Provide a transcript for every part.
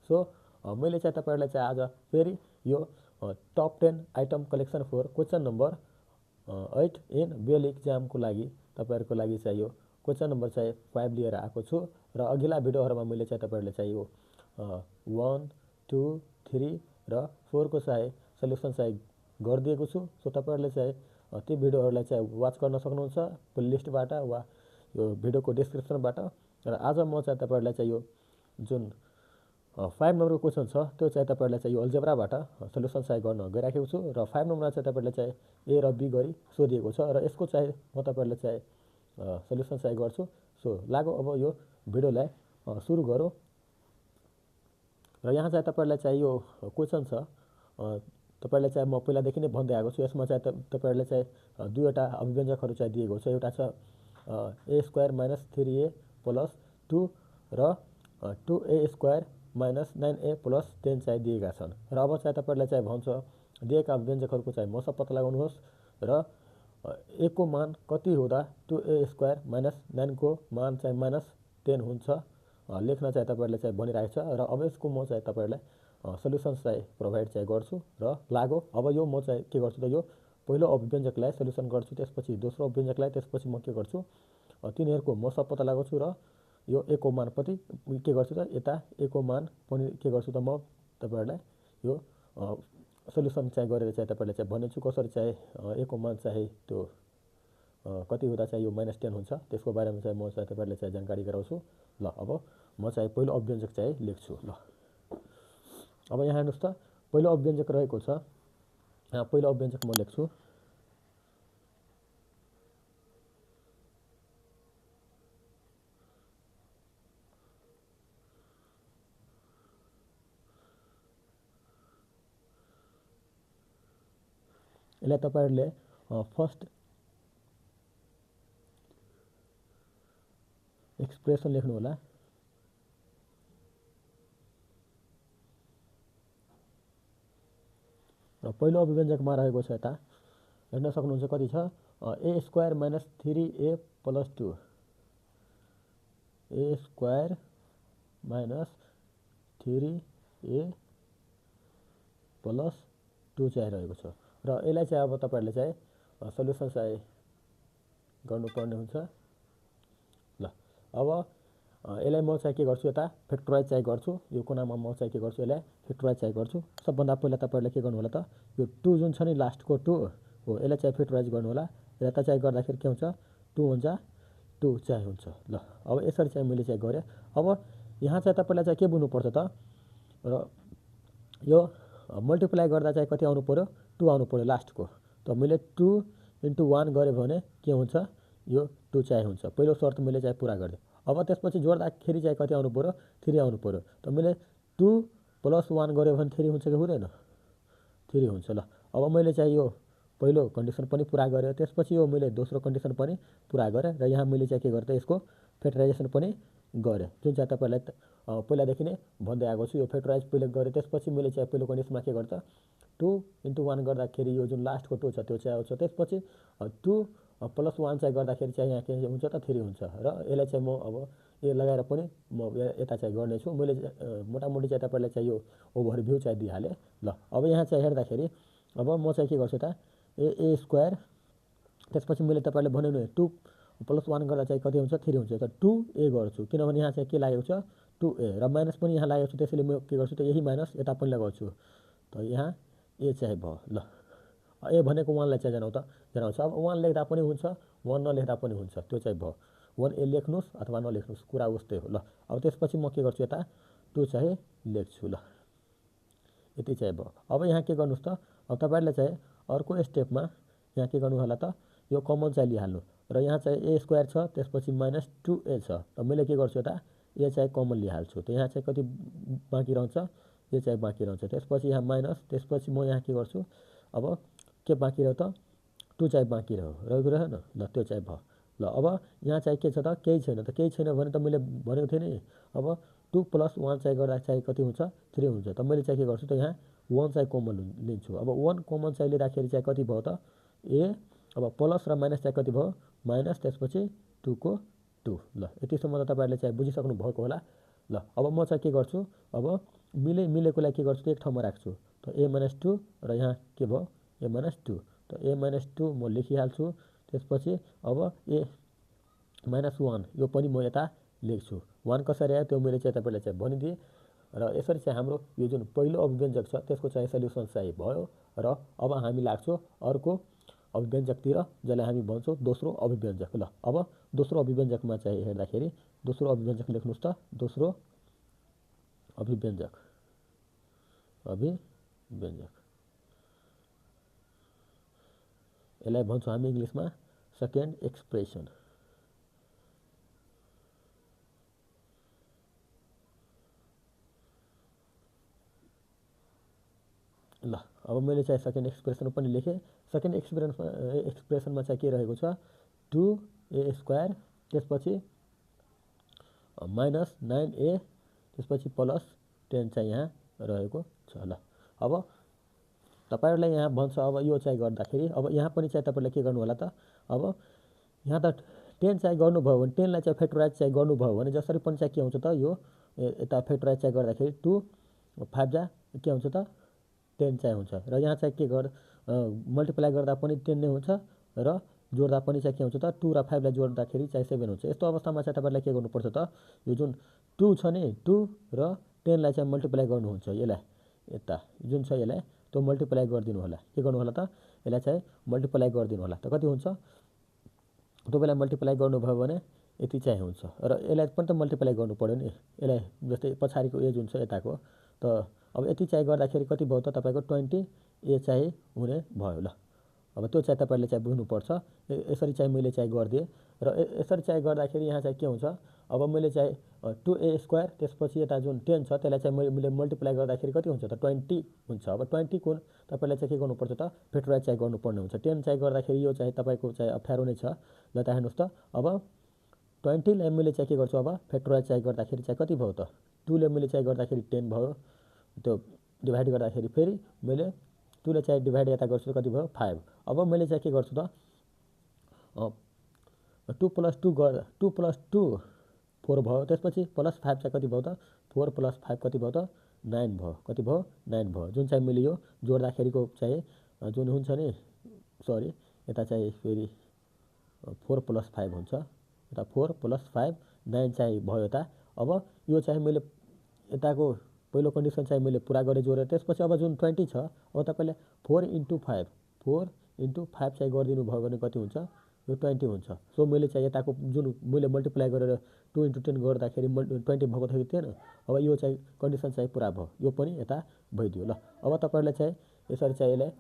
So मैले चाहिँ तपाईहरुलाई चाहिँ आज फेरि यो top 10 item collection for question number 8 in बेल इक्जामको लागि तपाईहरुको लागि चाहिँ यो क्वेसन नम्बर चाहिँ 5 लिएर आएको छु र अघिल्ला भिडियोहरुमा मैले चाहिँ तपाईहरुले चाहिँ यो 1 2 3 र 4 को चाहिँ सल्युसन चाहिँ गरिदिएको छु। सो तपाईहरुले चाहिँ ती भिडियोहरुलाई चाहिँ वाच गर्न सक्नुहुन्छ प्लेलिस्टबाट वा यो भिडियोको डिस्क्रिप्सनबाट। र आज म चाहिँ तपाईहरुलाई चाहिँ यो जुन 5 नम्बरको क्वेसन छ त्यो चाहिँ तपाईहरुलाई चाहिँ यो अल्जेब्राबाट सल्युसन चाहिँ गर्न गइराखेको छु र 5 नम्बरमा चाहिँ तपाईहरुले चाहिँ ए र बी गरी सोधिएको छ र यसको चाहिँ म तपाईहरुलाई चाहिँ सल्युसन चाहिँ गर्छु। सो लागो अब यो भिडियोलाई सुरु गरौँ। र यहाँ चाहिँ तपाईहरुलाई चाहिँ यो क्वेसन छ तपाईहरुलाई चाहिँ म पहिलादेखि नै भन्दै आएको छु। यसमा चाहिँ तपाईहरुले चाहिँ दुईवटा अभिव्यञ्जकहरु चाहिँ दिएको छ। एउटा छ a square minus 3a plus 2 र 2a square minus 9a plus 10 चाहिँ दिएका छन्। र अब चाहिँ तपाईहरुलाई चाहिँ भन्छ दिएका अभिव्यञ्जकहरुको चाहिँ मसब पत्ता लगाउनुहोस् र a को मान कति हुँदा 2a स्क्वायर माइनस 9 को मान चाहिँ माइनस 10 हुन्छ लेख्न चाहिँ तपाईहरुले चाहिँ भनिरहेको छ। र अब यसको म चाहिँ तपाईहरुलाई सल्युसन चाहिँ प्रोभाइड चाहिँ गर्छु र लागो अब यो म चाहिँ के गर्छु त यो पहिलो अभिव्यञ्जकलाई सल्युसन गर्छु, त्यसपछि दोस्रो अभिव्यञ्जकलाई, त्यसपछि म के गर्छु तिनीहरुको मसब पत्ता लगाउँछु र यो a को मान पनि के गर्छु त यता a को मान पनि के गर्छु त म तपाईहरुलाई यो सल्युसन चाहिँ गरेर चाहिँ तपाईहरुले चाहिँ भन्नेछु कसरी चाहिँ a को मान चाहिँ त्यो कति हुँदा चाहिँ यो माइनस 10 हुन्छ त्यसको बारेमा चाहिँ म चाहिँ तपाईहरुले चाहिँ जानकारी गराउँछु। ल अब म चाहिँ पहिलो अभिव्यञ्जक चाहिँ लेख्छु। ल अब यहाँ हेर्नुस् त पहिलो अभिव्यञ्जक रहेको छ। यहाँ पहिलो अभिव्यञ्जक म लेख्छु यसलाई तपाईहरुले फर्स्ट एक्सप्रेसन लेख्नु होला। र पहिलो अभिव्यञ्जकमा रहेको छ यता हेर्न सक्नुहुन्छ कति छ a square minus 3a plus 2 a square minus 3a plus 2 चाहिँ रहेको छ। र यसलाई चाहिँ अब तपाईहरुले चाहिँ सल्युसन चाहिँ गर्नुपर्ने हुन्छ। ल अब यसलाई म चाहिँ के गर्छु यता फ्याक्टराइज चाहिँ गर्छु। यो कुनामा म चाहिँ के गर्छु यसलाई फ्याक्टराइज चाहिँ गर्छु। सबभन्दा पहिला तपाईहरुले के गर्नु होला त यो 2 जुन छ नि लास्टको 2 हो यसलाई चाहिँ फ्याक्टराइज गर्नु होला। यता चाहिँ गर्दाखेरि के हुन्छ 2 हुन्छ 2 चाहिँ हुन्छ। ल अब यसरी चाहिँ मैले चाहिँ गरे। अब यहाँ चाहिँ तपाईहरुलाई चाहिँ के बुझ्नुपर्छ त र यो मल्टिप्लाई गर्दा चाहिँ कति आउनु पर्यो 2 आउनु पर्यो लास्टको। त मैले 2 * 1 गरे भने के हुन्छ यो 2 चाहिँ हुन्छ। पहिलो शर्त मैले चाहिँ पुरा गर्दै। अब त्यसपछि जोड्दाखेरि चाहिँ कति आउनु पर्यो 3 आउनु पर्यो। त मैले 2 + 1 गरे भने 3 हुन्छ कि हुँदैन 3 हुन्छ। ल अब मैले चाहिँ यो पहिलो कन्डिसन पनि पुरा गरे त्यसपछि यो मैले दोस्रो कन्डिसन पनि पुरा गरे र यहाँ मैले चाहिँ के गर्दै यसको फ्याक्टराइजेसन पनि गरे जुन चाहिँ तपाईहरुलाई पहिलादेखि नै भन्दै आएको छु। यो फ्याक्टराइज पहिले गरे त्यसपछि मैले चाहिँ पहिलो कन्डिसनमा के गर्छ 2 * 1 गर्दाखेरि यो जुन लास्टको 2 छ त्यो चाहिँ आउँछ। त्यसपछि 2 + 1 चाहिँ गर्दाखेरि चाहिँ यहाँ के हुन्छ त 3 हुन्छ। र यसलाई चाहिँ म अब यो लगाएर पनि म यता चाहिँ गर्नेछु। मैले मोटामोटी चाहिँ तपाईहरुलाई चाहिँ यो ओभरभ्यू चाहिँ दिइहाले। ल अब यहाँ चाहिँ हेर्दाखेरि अब म चाहिँ के गर्छु त a स्क्वायर त्यसपछि मैले तपाईहरुले भने नि 2 + 1 गर्दा चाहिँ कति हुन्छ 3 हुन्छ। त 2a गर्छु किनभने यहाँ चाहिँ के लागेको छ 2a र माइनस पनि यहाँ लागेको छ त्यसैले म के गर्छु त यही माइनस यता पनि लगाउँछु। त यहाँ a चाहिँ भयो। ल a भनेको 1 लाई चाहिँ जनाउँछ। अब 1 लेख्दा पनि हुन्छ 1 नलेख्दा पनि हुन्छ त्यो चाहिँ भयो। 1a लेख्नुस् अथवा नलेख्नुस् कुरा उस्तै हो। ल अब त्यसपछि म के गर्छु यता 2 चाहिँ लेख्छु। ल यति चाहिँ भयो। अब यहाँ के गर्नुस् त अब तपाईहरुले चाहिँ अर्को स्टेपमा यहाँ के गर्नु होला त यो कमन चाहिँ लिइहाल्नु र यहाँ चाहिँ a स्क्वायर छ त्यसपछि माइनस 2a छ। त मैले के गर्छु यता a चाहिँ कमन लिइहाल्छु। त यहाँ चाहिँ कति बाँकी रहन्छ a चाहिँ बाँकी रहन्छ। त्यसपछि यहाँ माइनस त्यसपछि म यहाँ के गर्छु अब के बाँकी रह्यो त 2 चाहिँ बाँकी रहेको रहेन। ल त्यो चाहिँ भयो। ल अब यहाँ चाहिँ के छ त केही छैन। त केही छैन भने त मैले भनेको थिएँ नि अब 2 + 1 चाहिँ गर्दा चाहिँ कति हुन्छ 3 हुन्छ। त मैले चाहिँ के गर्छु त यहाँ 1 चाहिँ कमन लिन्छु। अब 1 कमन चाहिँ लिँदाखेरि चाहिँ कति भयो त a अब प्लस र माइनस चाहिँ कति भयो माइनस त्यसपछि 2 को 2। ल यतिसम्म त तपाईहरुले चाहिँ बुझिसक्नु भएको होला। ल ल अब म चाहिँ के गर्छु, अब मिलेकोलाई के गर्छु त एक ठाउँमा राख्छु। त a-2 र यहाँ के भयो a-2, त a-2 म लेखिहाल्छु। त्यसपछि अब a-1 यो पनि म यता लेख्छु। 1 कसरी आयो त्यो मैले चाहिँ तपाईँलाई चाहिँ भनिदिएँ। र यसरी चाहिँ हाम्रो यो जुन पहिलो अभिव्यञ्जक छ त्यसको चाहिँ सल्युसन चाहिँ भयो। र अब हामी लाग्छौँ अर्को अभिव्यञ्जकतिर, जसलाई हामी भन्छौँ दोस्रो अभिव्यञ्जक। ल अब दोस्रो अभिव्यञ्जकमा चाहिँ हेर्दाखेरि दोस्रो अभिव्यञ्जक लेख्नुहोस् त। दोस्रो अभिव्यञ्जक यसलाई भन्छौँ हामी इङ्ग्लिसमा सेकेन्ड एक्सप्रेसन। ल अब मैले चाहिँ सेकेन्ड एक्सप्रेसन पनि लेखेँ। सेकेन्ड एक्सप्रेसनमा चाहिँ के रहेको छ, 2a² त्यसपछि -9a त्यसपछि +10 चाहिँ यहाँ रहेको छ। ल अब तपाईँहरूलाई यहाँ भन्छ, अब यो चाहिँ गर्दाखेरि अब यहाँ पनि चाहिँ तपाईँले के गर्नु होला त, अब यहाँ त 10 चाहिँ गर्नुभयो भने 10लाई चाहिँ फ्याक्टराइज चाहिँ गर्नुभयो भने जसरी पनि चाहिँ के हुन्छ त, यो यता फ्याक्टराइज चाहिँ गर्दाखेरि 2 5 जा के हुन्छ त 10 चाहिँ हुन्छ। र यहाँ चाहिँ के मल्टिप्लाई गर्दा पनि 10 नै हुन्छ र जोड्दा पनि चाहिँ के हुन्छ त 2 र 5लाई जोड्दाखेरि चाहिँ 7 हुन्छ। यस्तो अवस्थामा चाहिँ तपाईँलाई के गर्नुपर्छ त, यो जुन 2 छ नि 2 र 10लाई चाहिँ मल्टिप्लाई गर्नुहुन्छ। यसलाई यता जुन छ यसलाई त्यो मल्टिप्लाई गरिदिनु होला। के गर्नु होला त, यसलाई चाहिँ मल्टिप्लाई गरिदिनु होला। त कति हुन्छ, तपाईँलाई मल्टिप्लाई गर्नुभयो भने यति चाहिँ हुन्छ। र यसलाई पनि त मल्टिप्लाई गर्नु पऱ्यो नि, यसलाई जस्तै पछाडिको ए जुन छ यताको। त अब यति चाहिँ गर्दाखेरि कति भयो त तपाईँको 20a चाहिँ हुने भयो। ल अब त्यो चाहिँ तपाईँले चाहिँ बुझ्नुपर्छ। यसरी चाहिँ मैले चाहिँ गरिदिएँ। र यसरी चाहिँ गर्दाखेरि यहाँ चाहिँ के हुन्छ, अब मैले चाहिँ 2a² त्यसपछि यता जुन 10 छ त्यसलाई चाहिँ मैले मल्टिप्लाई गर्दाखेरि कति हुन्छ त 20 हुन्छ। अब 20 को तपाईँलाई चाहिँ के गर्नुपर्छ त फ्याक्टराइज चाहिँ गर्नुपर्ने हुन्छ। 10 चाहिँ गर्दाखेरि यो चाहिँ तपाईँको चाहिँ अप्ठ्यारो नै छ। ल त हेर्नुहोस् त, अब 20लाई मैले चाहिँ के गर्छु, अब फ्याक्टराइज चाहिँ गर्दाखेरि चाहिँ कति भयो त 2ले मैले चाहिँ गर्दाखेरि 10 भयो। त्यो डिभाइड गर्दाखेरि फेरि मैले 2ले चाहिँ डिभाइड यता गर्छु कति भयो 5। अब मैले चाहिँ के गर्छु त 2 + 2 4 भयो। त्यसपछि +5 चाहिँ कति भयो त 4 + 5 कति भयो त 9 भयो। कति भयो 9 भयो। जुन चाहिँ मैले यो जोड्दाखेरिको चाहिँ जुन हुन्छ नि, सरी यता चाहिँ फेरि 4 + 5 हुन्छ। यता 4 + 5 9 चाहिँ भयो यता। अब यो चाहिँ मैले यताको पहिलो कन्डिसन चाहिँ मैले पुरा गरेँ जोडेर। त्यसपछि अब जुन 20 छ, अब तपाईँले 4 × 5 चाहिँ गरिदिनु भयो भने कति हुन्छ, यो 20 हुन्छ। सो मैले चाहिँ यताको जुन मैले मल्टिप्लाई गरेर 2 × 10 गर्दाखेरि 20 भएको थियो थिएन। अब यो चाहिँ कन्डिसन चाहिँ पुरा भयो, यो पनि यता भइदियो। ल अब तपाईँहरूले चाहिँ यसरी चाहिँ यसलाई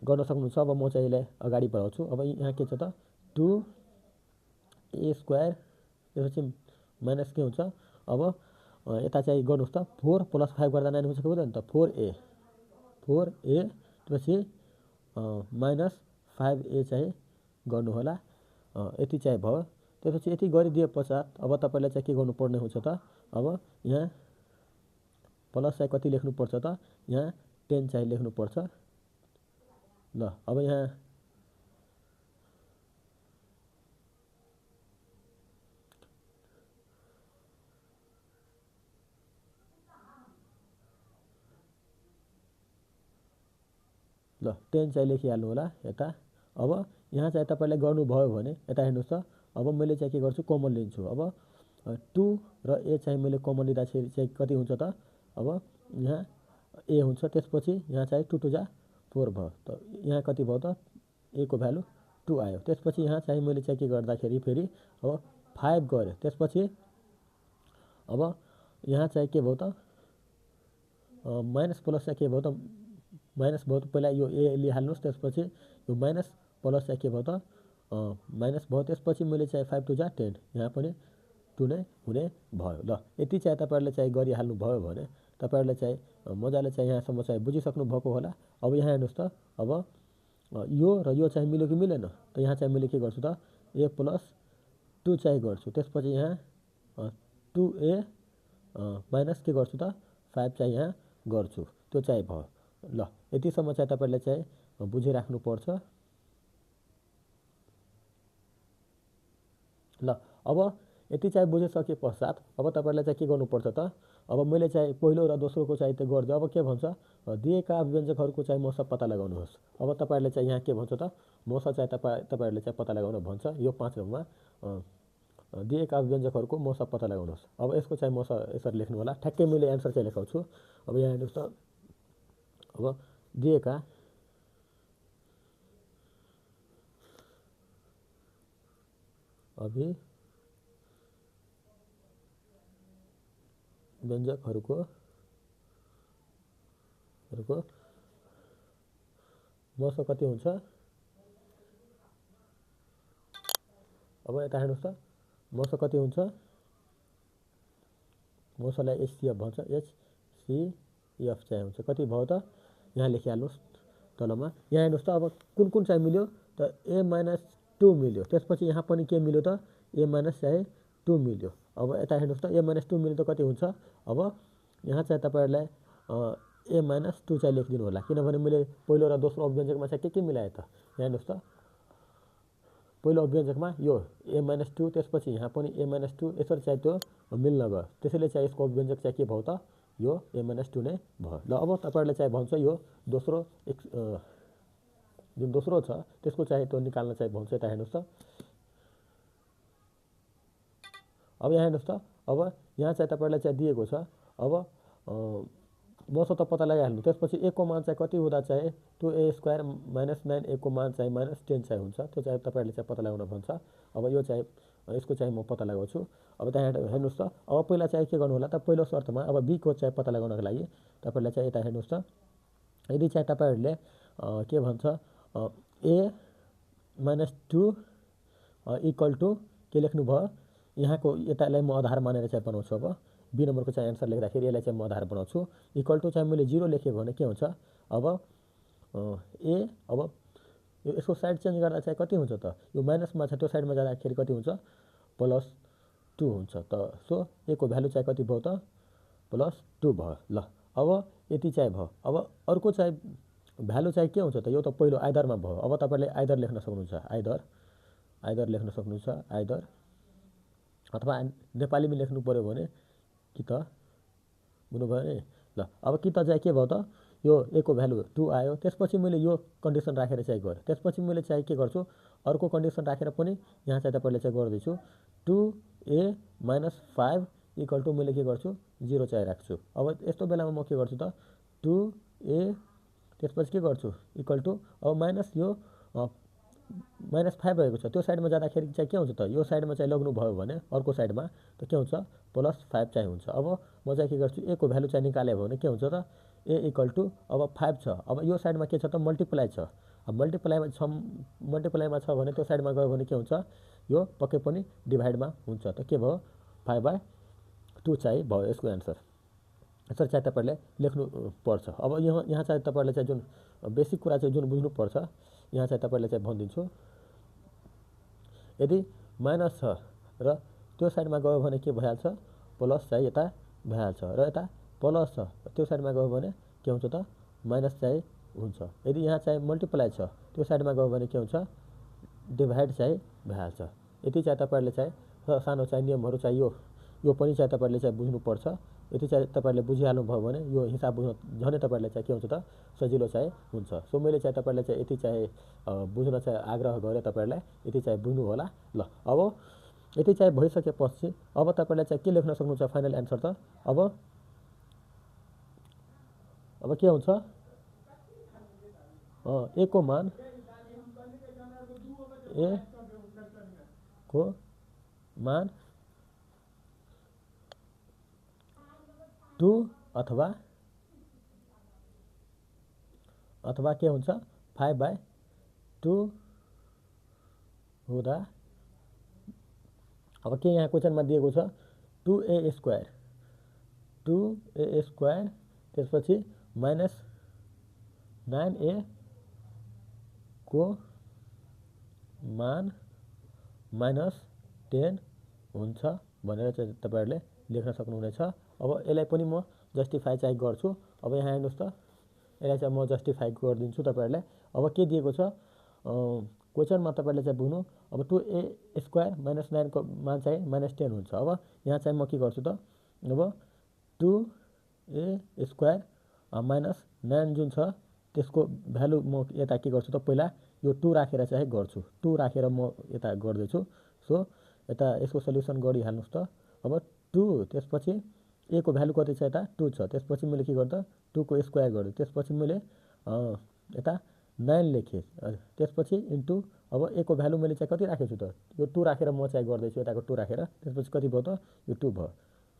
गर्न सक्नुहुन्छ। अब म चाहिँ यसलाई अगाडि बढाउँछु। अब यहाँ के छ त 2a² त्यसपछि माइनस के हुन्छ, अब यता चाहिँ गर्नुहोस् त 4 + 5 गर्दा 9 हुन्छ कि हुँदैन त 4a त्यसपछि -5a चाहिँ गर्नुहोला। यति चाहिँ भयो। त्यसपछि यति गरिदिए पश्चात अब तपाईँलाई चाहिँ के गर्नुपर्ने हुन्छ त, अब यहाँ प्लस चाहिँ कति लेख्नुपर्छ त, यहाँ 10 चाहिँ लेख्नुपर्छ। ल अब यहाँ ल 10 चाहिँ लेखिहाल्नु होला यता। अब यहाँ चाहिँ तपाईँले गर्नुभयो भने यता हेर्नुहोस् त, अब मैले चाहिँ के गर्छु कमन लिन्छु। अब 2 र a चाहिँ मैले कमन लिँदाखेरि चाहिँ कति हुन्छ त, अब यहाँ a हुन्छ। त्यसपछि यहाँ चाहिँ 2 × 2 = 4 भयो। त यहाँ कति भयो त a को भ्यालु 2 आयो। त्यसपछि यहाँ चाहिँ मैले चाहिँ के गर्दाखेरि फेरि अब 5 गरेँ। त्यसपछि अब यहाँ चाहिँ के भयो त माइनस प्लस चाहिँ के भयो त माइनस भयो। त पहिला यो ए लिइहाल्नुहोस्। त्यसपछि यो माइनस प्लस चाहिँ के भयो त माइनस भयो। त्यसपछि मैले चाहिँ 5 × 2 = 10 यहाँ पनि 2 नै हुने भयो। ल यति चाहिँ तपाईँहरूले चाहिँ गरिहाल्नु भयो भने तपाईँहरूले चाहिँ मजाले चाहिँ यहाँसम्म चाहिँ बुझिसक्नु भएको होला। अब यहाँ हेर्नुहोस् त, अब यो र यो चाहिँ मिल्यो कि मिलेन, त यहाँ चाहिँ मैले के गर्छु त a + 2 चाहिँ गर्छु। त्यसपछि यहाँ 2a माइनस के गर्छु त 5 चाहिँ यहाँ गर्छु। त्यो चाहिँ भयो। ल यतिसम्म चाहिँ तपाईँहरूले चाहिँ बुझिराख्नुपर्छ। ल अब यति चाहिँ बुझिसके पश्चात अब तपाईँहरूलाई चाहिँ के गर्नुपर्छ त अब मैले चाहिँ पहिलो र दोस्रोको चाहिँ त्यो गरिदिएँ। अब के भन्छ दिएका व्यञ्जकहरूको चाहिँ मौसा पत्ता लगाउनुहोस्। अब तपाईँहरूले चाहिँ यहाँ के भन्छ त मौसा चाहिँ तपाईँहरूले चाहिँ पत्ता लगाउन भन्छ। यो 5 नम्बरमा दिएका व्यञ्जकहरूको मौसा पत्ता लगाउनुहोस्। अब यसको चाहिँ मौसा यसरी लेख्नु होला। ठ्याक्कै मैले एन्सर चाहिँ लेखाउँछु। अब यहाँ हेर्नुहोस् त अब दिएका व्यञ्जकहरूको मौसा कति हुन्छ। अब यता हेर्नुहोस् त मौसा कति हुन्छ। मौसालाई एचसिएफ भन्छ। एचसिएफ चाहिँ हुन्छ कति भयो त यहाँ लेखिहाल्नुहोस् तलमा। यहाँ हेर्नुहोस् त अब कुन कुन चाहिँ मिल्यो त a-2 मिल्यो। त्यसपछि यहाँ पनि के मिल्यो त a-2 मिल्यो। अब यता हेर्नुहोस् त a-2 मिल्यो त कति हुन्छ। अब यहाँ चाहिँ तपाईँहरूलाई a-2 चाहिँ लेखिदिनु होला। किनभने मैले पहिलो र दोस्रो अभिव्यञ्जकमा चाहिँ के मिलाएँ त। यहाँ हेर्नुहोस् त पहिलो अभिव्यञ्जकमा यो a-2 त्यसपछि यहाँ पनि a-2 यसरी चाहिँ त्यो मिल्न गयो। त्यसैले चाहिँ यसको अभिव्यञ्जक चाहिँ के भयो त यो a-2 नै भयो। ल अब तपाईँहरूले चाहिँ भन्छ यो दोस्रो जुन दोस्रो छ त्यसको चाहिँ त्यो निकाल्न चाहिँ भन्छ। यता हेर्नुहोस् त अब यहाँ हेर्नुहोस् त अब यहाँ चाहिँ तपाईँहरूलाई चाहिँ दिएको छ। अब मौसा त पत्ता लगाइहाल्नु। त्यसपछि a को मान चाहिँ कति हुँदा चाहिँ 2a² - 9a को मान चाहिँ -10 चाहिँ हुन्छ। त्यो चाहिँ तपाईँहरूले चाहिँ पत्ता लगाउन भन्छ। अब यो चाहिँ यसको चाहिँ म पत्ता लगाउँछु। अब त्यहाँ हेर्नुहोस् त अब पहिला चाहिँ के गर्नु होला त पहिलो शर्तमा अब b को चाहिँ पत्ता लगाउनको लागि तपाईँलाई चाहिँ यता हेर्नुहोस् त यदि चाहिँ तपाईँहरूले के भन्छ a-2 = के लेख्नुभयो यहाँको यतालाई म आधार मानेर चाहिँ बनाउँछु। अब बी नम्बरको चाहिँ एन्सर लेख्दाखेरि यसलाई चाहिँ म आधार बनाउँछु। इक्वल टु चाहिँ मैले 0 लेखेँ भने के हुन्छ अब अब यसको साइड चेन्ज गर्दा चाहिँ कति हुन्छ त यो माइनसमा छ त्यो साइडमा जाँदाखेरि कति हुन्छ +2 हुन्छ त। सो a को भ्यालु चाहिँ कति भयो त +2 भयो। ल अब यति चाहिँ भयो। अब अर्को चाहिँ भ्यालु चाहिँ के हुन्छ त यो त पहिलो आइदरमा भयो। अब तपाईँले आइदर लेख्न सक्नुहुन्छ। आइदर लेख्न सक्नुहुन्छ। आइदर अथवा नेपालीमा लेख्नु पर्यो भने कि त बुझ्नुभयो नि। ल अब कि त चाहिँ के भयो त यो a को भ्यालु 2 आयो। त्यसपछि मैले यो कन्डिसन राखेर चाहिँ गरेँ। त्यसपछि मैले चाहिँ के गर्छु अर्को कन्डिसन राखेर पनि यहाँ चाहिँ तपाईँले चाहिँ गर्दैछु 2a - 5 = मैले के गर्छु 0 चाहिँ राख्छु। अब यस्तो बेलामा म के गर्छु त 2a त्यसपछि के गर्छु = अब माइनस यो -5 रहेको छ त्यो साइडमा जाँदाखेरि चाहिँ के हुन्छ त यो साइडमा चाहिँ लग्नु भयो भने अर्को साइडमा त के हुन्छ +5 चाहिँ हुन्छ। अब म चाहिँ के गर्छु a को भ्यालु चाहिँ निकाल्यो भने के हुन्छ त a = अब 5 छ। अब यो साइडमा के छ त मल्टिप्लाई छ। अब मल्टिप्लाईमा छ भने त्यो साइडमा गयो भने के हुन्छ यो पक्कै पनि डिभाइडमा हुन्छ। त के भयो 5/2 चाहिँ भयो यसको एन्सर। यसरी चाहिँ तपाईँहरूले लेख्नु पर्छ। अब यहाँ चाहिँ तपाईँहरूले चाहिँ जुन बेसिक कुरा चाहिँ जुन बुझ्नुपर्छ यहाँ चाहिँ तपाईँहरूले चाहिँ भनिदिन्छु। यदि माइनस छ र त्यो साइडमा गयो भने के भइहाल्छ प्लस चाहिँ यता भइहाल्छ र यता प्लस छ त्यो साइडमा गयो भने के हुन्छ त माइनस चाहिँ हुन्छ। यदि यहाँ चाहिँ मल्टिप्लाई छ त्यो साइडमा गयो भने के हुन्छ डिभाइड चाहिँ भइहाल्छ। यति चाहिँ तपाईँहरूले चाहिँ सानो चाहिँ नियमहरू चाहिँ यो पनि चाहिँ तपाईँहरूले चाहिँ बुझ्नुपर्छ। यति चाहिँ तपाईँहरूले बुझिहाल्नुभयो भने यो हिसाब बुझ्न झनै तपाईँहरूले चाहिँ के हुन्छ त सजिलो चाहिँ हुन्छ। सो मैले चाहिँ तपाईँहरूले चाहिँ यति चाहिँ बुझ्न चाहिँ आग्रह गरेँ। तपाईँहरूलाई यति चाहिँ बुझ्नु होला। ल अब यति चाहिँ भइसकेपछि अब तपाईँहरूले चाहिँ के लेख्न सक्नुहुन्छ फाइनल एन्सर त अब के हुन्छ a को मान टू अथवा के हुन्छ 5/2 हुँदा अब के यहाँ क्वेसनमा दिएको छ 2a² त्यसपछि -9a को मान -10 हुन्छ भनेर चाहिँ तपाईँहरूले लेख्न सक्नुहुनेछ। अब यसलाई पनि म जस्टिफाई चाहिँ गर्छु। अब यहाँ हेर्नुहोस् त यसलाई चाहिँ म जस्टिफाई गरिदिन्छु तपाईँहरूलाई। अब के दिएको छ क्वेसनमा तपाईँहरूले चाहिँ बुझ्नु अब 2a² माइनस 9 को मान चाहिँ -10 हुन्छ। अब यहाँ चाहिँ म के गर्छु त, अब 2a² माइनस 9 जुन छ त्यसको भ्यालु म यता के गर्छु त, पहिला यो 2 राखेर चाहिँ गर्छु। 2 राखेर म यता गर्दैछु। सो यता यसको सल्युसन गरिहाल्नुहोस् त। अब 2 त्यसपछि a को भ्यालु कति छ, यता 2 छ। त्यसपछि मैले के गर्दा 2 को स्क्वायर गरेँ। त्यसपछि मैले यता 9 लेखेँ। त्यसपछि इन्टु अब a को भ्यालु मैले चाहिँ कति राखेको छु त, यो 2 राखेर म चाहिँ गर्दैछु, यताको 2 राखेर। त्यसपछि कति भयो त, यो 2 भयो।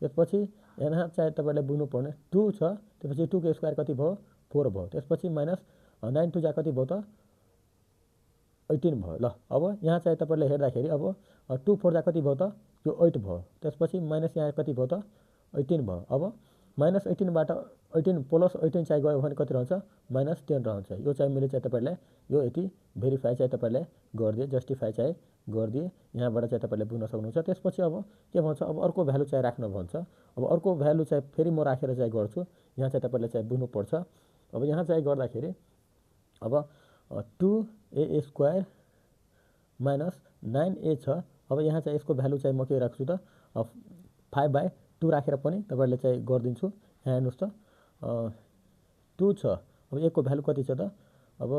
त्यसपछि यहाँ चाहिँ तपाईँले बुझ्नुपर्ने 2 छ। त्यसपछि 2 को स्क्वायर कति भयो, 4 भयो। त्यसपछि माइनस 9 2 जा कति भयो त, 18 भयो। ल अब यहाँ चाहिँ तपाईँले हेर्दाखेरि अब 2 4 जा कति भयो त, यो 8 भयो। त्यसपछि माइनस यहाँ कति भयो त, 18 भयो। अब -18बाट 18 प्लस 18 चाहिँ गयो भने कति रहन्छ, -10 रहन्छ। यो चाहिँ मैले चाहिँ तपाईँलाई यो यति भेरिफाई चाहिँ तपाईँले गरिदिए, जस्टिफाई चाहिँ गरिदिए। यहाँबाट चाहिँ तपाईँले बुझ्न सक्नुहुन्छ। त्यसपछि अब के भन्छ, अब अर्को भ्यालु चाहिँ राख्न भन्छ। अब अर्को भ्यालु चाहिँ फेरि म राखेर चाहिँ गर्छु। यहाँ चाहिँ तपाईँले चाहिँ बुझ्नुपर्छ। अब यहाँ चाहिँ गर्दाखेरि अब 2a² माइनस 9a छ। अब यहाँ चाहिँ यसको भ्यालु चाहिँ म के राख्छु त, 5/2 राखेर पनि तपाईँहरूले चाहिँ गरिदिन्छु। यहाँ हेर्नुहोस् त, 2 छ। अब a को भ्यालु कति छ त, अब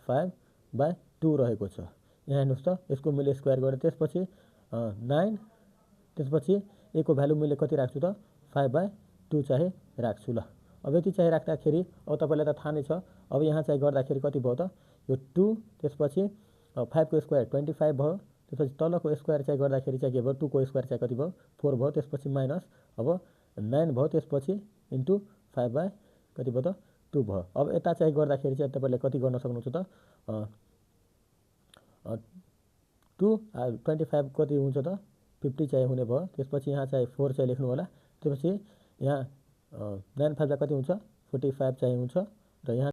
5/2 रहेको छ। यहाँ हेर्नुहोस् त, यसको मैले स्क्वायर गरेँ। त्यसपछि 9, त्यसपछि a को भ्यालु मैले कति राख्छु त, 5/2 चाहिँ राख्छु। ल अब यति चाहिँ राख्दाखेरि अब तपाईँलाई त थाहा नै छ। अब यहाँ चाहिँ गर्दाखेरि कति भयो त, यो 2, त्यसपछि 5 को स्क्वायर 25 भयो। त्यसपछि तलको स्क्वायर चाहिँ गर्दाखेरि चाहिँ के भयो, 2 को स्क्वायर चाहिँ कति भयो, 4 भयो। त्यसपछि माइनस अब 9 भयो। त्यसपछि इन्टु 5/, कति भयो त, 2 भयो। अब यता चाहिँ गर्दाखेरि चाहिँ तपाईँले कति गर्न सक्नुहुन्छ त, 25 कति हुन्छ त, 50 चाहिँ हुने भयो। त्यसपछि यहाँ चाहिँ 4 चाहिँ लेख्नु होला। त्यसपछि यहाँ 9 5 कति हुन्छ, 45 चाहिँ हुन्छ। र यहाँ